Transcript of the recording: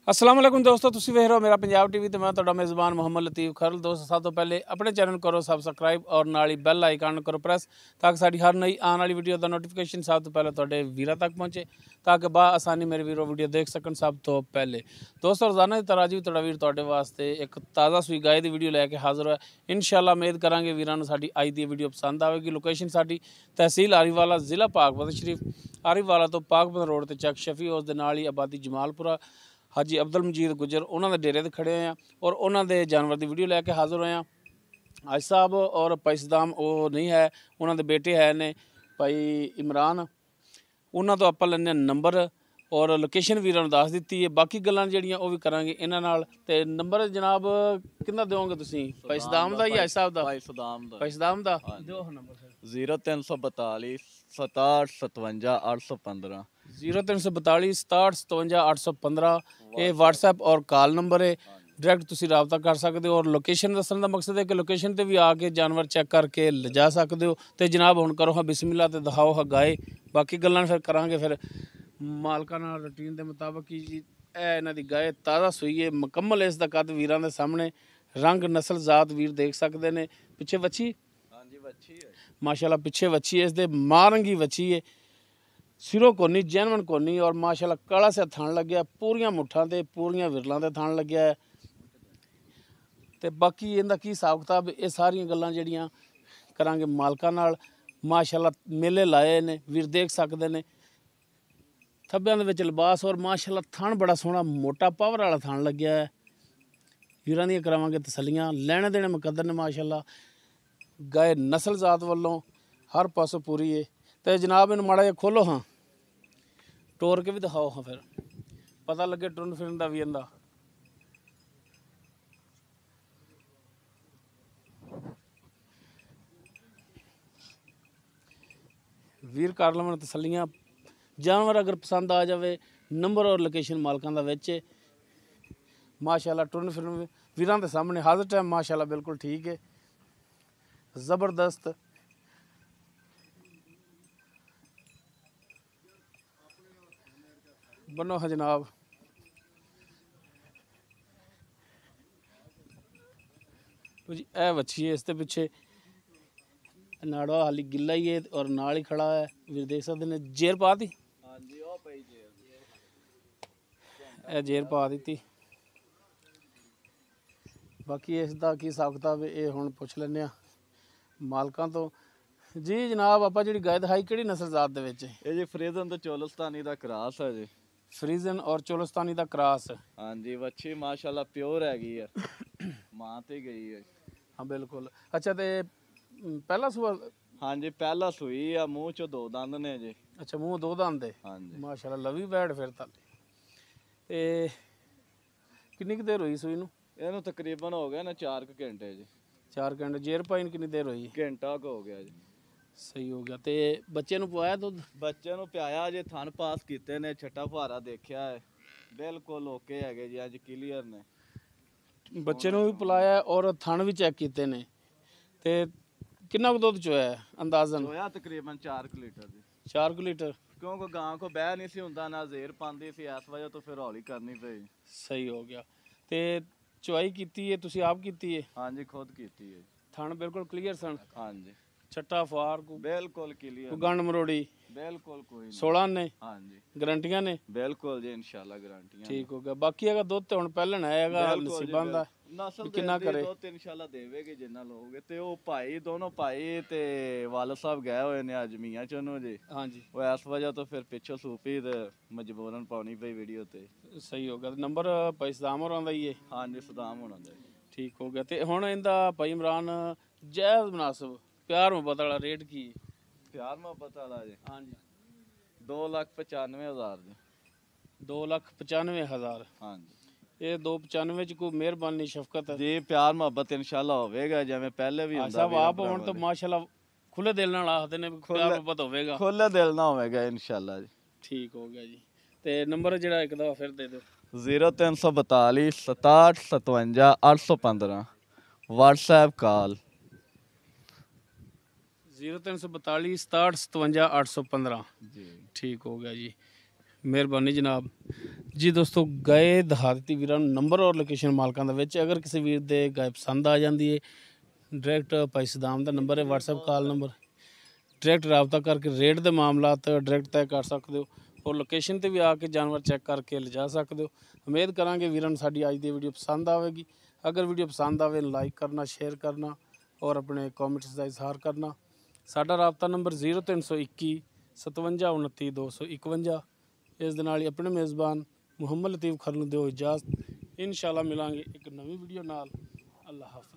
अस्सलाम वालेकुम दोस्तों, तुसी वेख रहे हो मेरा पंजाब टीवी तो मैं तुहाडा मेज़बान मोहम्मद लतीफ़ खरल। दोस्तों सब तो पहले अपने चैनल करो सबसक्राइब और नाल ही बैल आइकन करो प्रेस ताकि साडी हर नई आने वाली वीडियो का नोटिफिकेशन सब तो पहले तुहाडे वीरां तक पहुँचे ताकि बा आसानी मेरे वीरों वीडियो देख सकन सब तो पहले। दोस्तों रोज़ाना की तरह जी तुहाडा वीर तुहाडे वास्ते एक ताज़ा सूई गाय की वीडियो लैके हाज़र है। इंशाअल्लाह उम्मीद करांगे वीरां नूं साडी अज दी वीडियो पसंद आएगी। लोकेशन साडी तहसील आरीवाला ज़िला पाकपत शरीफ आरीवाला तो पाकपत रोड ते चक शफी उस दे नाल ही आबादी जमालपुरा हाजी अब्दुल मजीद गुजर उन्होंने डेरे ते खड़े हैं और उन्होंने जानवर की वीडियो लैके हाज़र होए हैं। हाजी साहब और भाई सदाम वो नहीं है, उन्होंने बेटे है ने भाई इमरान, उन्होंने तो आप लैने नंबर और लोकेशन वीरां नूं दस दी है। बाकी गल्लां जिहड़ियां वो भी करांगे इन्हां नाल। ते नंबर जनाब किन्ना दोगे तुसीं? भाई सदाम दा या हाजी साहब दा? भाई सदाम दा। भाई सदाम दा दिओ नंबर फिर। 0342 67 57 815 0342 67 57 815 ये व्हाट्सएप और कॉल नंबर है। डायरैक्ट तुसीं रबता कर सकते हो और लोकेशन दस्सण दा मकसद है कि लोकेशन ते भी आके जानवर चेक करके लिजा सकते हो। तो जनाब हुण करो हाँ बिस्मिल्लाह ते दिखाओ हाँ गाय। बाकी गल्लां फिर करांगे फिर मालकां नाल रूटीन के मुताबिक कि जी ए इन्हां दी गाय ताज़ा सूई है मुकम्मल। इस दा कद वीरां दे सामने रंग नस्ल जात वीर देख सकते हैं। पिछे वच्छी हाँ जी बच्ची है माशाल्लाह, पिछे वच्छी है, इस दे मारंगी वच्छी है, सिरों कोनी जैनवन कोनी और माशाल्लाह काला से थान लग्या, पूरियां मुठ्ठां ते पूरियां विरलां ते थान लग्या है। ते बाकी इहदा की हिसाब किताब ये सारियां गल्लां जिहड़ियां करांगे मालकां नाल। माशाल्लाह मेले लाए ने वीर देख सकते हैं। थब्बियां दे विच लिबास और माशाल्लाह थान बड़ा सोहना मोटा पावर वाला थान लग्या है। वीरां दियां करावांगे तसल्लियां, लैणे देने मुकद्दर ने माशाल्लाह। गाय नस्ल जात वालों हर पासों पूरी है। तो जनाब इन्हूं माड़ा जिहा खोलो हाँ, टोर के भी दिखाओ हाँ, फिर पता लगे टुरन फिरन का भी इनका। वीर कर लवन तसल्लियां। जानवर अगर पसंद आ जाए नंबर और लोकेशन मालकां दा विच है। माशाल्लाह टुरन फिरन वीरां दे सामने हर टाइम माशाल्लाह बिल्कुल ठीक है, ज़बरदस्त। बनो हाँ जनाब। तो जी ए वच्छी है, इसके पिछे नाड़ा हाली गिला ही है और नाल ही खड़ा है। वीर देख सकते हैं जेर पा दी। हाँ जी ओ पई जी ए जेर पा दी। बाकी इसका की हिसाब किताब ये हुण पुछ लैने आ मालकां तो। जी जनाब आपां जिहड़ी गाय दिखाई किहड़ी नस्ल जात दे विच? ये जी फ्रीजन तो चोलस्तानी दा क्रास है जी। फ्रीजन और चोलस्तानी दा क्रॉस। हाँ जी बच्ची माशाल्लाह प्योर हैगी है मां ते गई है। हाँ बिल्कुल। अच्छा तो पहला सूआ? हाँ जी पहला सूई आ, मुंह चो दो दंद ने जी। अच्छा मुँह दो दंद है। हाँ जी माशाल्लाह लवी बैठ फिर ताले। ते किन्नी कुि देर हुई सूई नूं? ਇਹਨੂੰ तकरीबन हो गया ना 4 घंटे जी। 4 घंटे। जेर पाई नूं किन्नी देर हुई? घंटा को हो गया जी। सही हो गया। तो बच्चे नूं पवाया दुध? ਬੱਚੇ ਨੂੰ ਪਿਆਇਆ ਜੇ ਥਣ ਪਾਸ ਕੀਤੇ ਨੇ, ਛੱਟਾ ਫੁਹਾਰਾ ਦੇਖਿਆ ਹੈ, ਬਿਲਕੁਲ ਓਕੇ ਹੈਗੇ ਜੀ, ਅੱਜ ਕਲੀਅਰ ਨੇ। ਬੱਚੇ ਨੂੰ ਵੀ ਪਿਲਾਇਆ ਔਰ ਥਣ ਵੀ ਚੈੱਕ ਕੀਤੇ ਨੇ। ਤੇ ਕਿੰਨਾ ਕੁ ਦੁੱਧ ਚੋਇਆ ਹੈ ਅੰਦਾਜ਼ਨ? ਹੋਇਆ ਤਕਰੀਬਨ 4 ਲੀਟਰ ਜੀ। 4 ਲੀਟਰ। ਕਿਉਂਕਿ ਗਾਂ ਕੋ ਬਹਿ ਨਹੀਂ ਸੀ ਹੁੰਦਾ ਨਾ ਜ਼ੇਰ ਪਾਉਂਦੀ ਸੀ, ਇਸ ਵਜ੍ਹਾ ਤੋਂ ਫਿਰ ਹੌਲੀ ਕਰਨੀ ਪਈ। ਸਹੀ ਹੋ ਗਿਆ। ਤੇ ਚੁਆਈ ਕੀਤੀ ਹੈ ਤੁਸੀਂ ਆਪ ਕੀਤੀ ਹੈ? ਹਾਂਜੀ ਖੁਦ ਕੀਤੀ ਹੈ। ਥਣ ਬਿਲਕੁਲ ਕਲੀਅਰ ਸਨ? ਹਾਂਜੀ ਛੱਟਾ ਫਾਰ ਕੋ ਬਿਲकुल क्लियर, ਕੋਈ ਗੰਡ ਮਰੋੜੀ? बिल्कुल कोई नहीं। 16 ਨੇ ਹਾਂਜੀ ਗਰੰਟੀਆਂ ਨੇ? ਬਿਲकुल ਜੀ ਇੰਸ਼ਾਅੱਲਾ ਗਾਰੰਟੀਆਂ। ਠੀਕ ਹੋ ਗਿਆ। ਬਾਕੀ ਹੈਗਾ ਦੁੱਧ ਤੇ ਹੁਣ ਪਹਿਲਣ ਆਏਗਾ ਨਸੀਬਾਂ ਦਾ ਨਸਲ ਕਿੰਨਾ ਕਰੇ। ਦੁੱਧ ਇੰਸ਼ਾਅੱਲਾ ਦੇਵੇਗੇ ਜਿੰਨਾ ਲੋਗੇ। ਤੇ ਉਹ ਭਾਈ ਦੋਨੋਂ ਭਾਈ ਤੇ ਵਾਲਦ ਸਾਹਿਬ ਗਏ ਹੋਏ ਨੇ ਅੱਜ ਮੀਆਂ ਚੋਂ ਜੀ। ਹਾਂਜੀ ਉਹ ਇਸ ਵਜ੍ਹਾ ਤੋਂ ਫਿਰ ਪਿੱਛੋਂ ਸੂਪੀ ਤੇ ਮਜਬੂਰਨ ਪਾਉਣੀ ਪਈ ਵੀਡੀਓ ਤੇ। ਸਹੀ ਹੋ ਗਿਆ। ਨੰਬਰ ਭਾਈ ਸਦਾਮ ਹੋਰਾਂ ਦਾ ਹੀ ਹੈ? ਹਾਂਜੀ ਸਦਾਮ ਹੋਣਾ ਦਾ। ਠੀਕ ਹੋ ਗਿਆ। ਤੇ ਹੁਣ ਇਹਦਾ ਭਾਈ ਇਮਰਾਨ ਜਾਇਜ਼ ਮੁਨਾਸਬ ਪਿਆਰ ਮੁਹੱਬਤ ਵਾਲਾ ਰੇਟ ਕੀ ਹੈ? ਪਿਆਰ ਮੁਹੱਬਤ ਵਾਲਾ ਜੀ ਹਾਂਜੀ 2,95,000 ਜੀ। 2,95,000। ਹਾਂਜੀ ਇਹ 295 ਚ ਕੋਈ ਮਿਹਰਬਾਨੀ ਸ਼ਫਕਤ ਜੀ ਪਿਆਰ ਮੁਹੱਬਤ ਇੰਸ਼ਾਅੱਲਾ ਹੋਵੇਗਾ ਜਿਵੇਂ ਪਹਿਲੇ ਵੀ ਹੁੰਦਾ। ਸਾਹਿਬ ਆਪ ਹੁਣ ਤਾਂ ਮਾਸ਼ਾਅੱਲਾ ਖੁੱਲੇ ਦਿਲ ਨਾਲ ਆਖਦੇ ਨੇ ਪਿਆਰ ਮੁਹੱਬਤ ਹੋਵੇਗਾ। ਖੁੱਲੇ ਦਿਲ ਨਾਲ ਹੋਵੇਗਾ ਇੰਸ਼ਾਅੱਲਾ ਜੀ। ਠੀਕ ਹੋ ਗਿਆ ਜੀ। ਤੇ ਨੰਬਰ ਜਿਹੜਾ ਇੱਕ ਦਫਾ ਫਿਰ ਦੇ ਦਿਓ। 0342 67 57 815 WhatsApp ਕਾਲ। 0342 67 57 815 ਜੀ ठीक हो गया जी। ਮਿਹਰਬਾਨੀ ਜਨਾਬ ਜੀ। ਦੋਸਤੋ ਗਏ ਦਿਖਾ ਦਿੱਤੀ ਵੀਰਾਂ ਨੂੰ ਨੰਬਰ ਔਰ ਲੋਕੇਸ਼ਨ ਮਾਲਕਾਂ ਦਾ ਵਿੱਚ। ਅਗਰ ਕਿਸੇ ਵੀਰ ਦੇ ਗਾਇ ਪਸੰਦ ਆ ਜਾਂਦੀ ਹੈ, ਡਾਇਰੈਕਟ ਭਾਈ ਸਦਾਮ ਦਾ ਨੰਬਰ ਹੈ, WhatsApp ਕਾਲ ਨੰਬਰ, ਡਾਇਰੈਕਟ ਰਾਬਤਾ ਕਰਕੇ ਰੇਟ ਦੇ ਮਾਮਲਾਤ ਡਾਇਰੈਕਟ ਤੈਅ ਕਰ ਸਕਦੇ ਹੋ ਔਰ ਲੋਕੇਸ਼ਨ ਤੇ ਵੀ ਆ ਕੇ ਜਾਨਵਰ ਚੈੱਕ ਕਰਕੇ ਲਿਜਾ ਸਕਦੇ ਹੋ। ਉਮੀਦ ਕਰਾਂਗੇ ਵੀਰਾਂ ਨੂੰ ਸਾਡੀ ਅੱਜ ਦੀ ਵੀਡੀਓ ਪਸੰਦ ਆਵੇਗੀ। ਅਗਰ ਵੀਡੀਓ ਪਸੰਦ ਆਵੇ ਲਾਈਕ ਕਰਨਾ, ਸ਼ੇਅਰ ਕਰਨਾ ਔਰ ਆਪਣੇ ਕਮੈਂਟਸ ਦਾ ਇਜ਼ਹਾਰ ਕਰਨਾ। ਸਾਡਾ ਰਾਬਤਾ ਨੰਬਰ 0321 57 29 251। ਇਸ ਦੇ ਨਾਲ ਹੀ ਆਪਣੇ ਮੇਜ਼ਬਾਨ ਮੁਹੰਮਦ ਲਤੀਫ ਖਰਲ ਨੂੰ ਦਿਓ ਇਜਾਜ਼ਤ। ਇਨਸ਼ਾਅੱਲਾ ਮਿਲਾਂਗੇ ਇੱਕ ਨਵੀਂ ਵੀਡੀਓ ਨਾਲ। ਅੱਲਾ ਹਾਫਿਜ਼।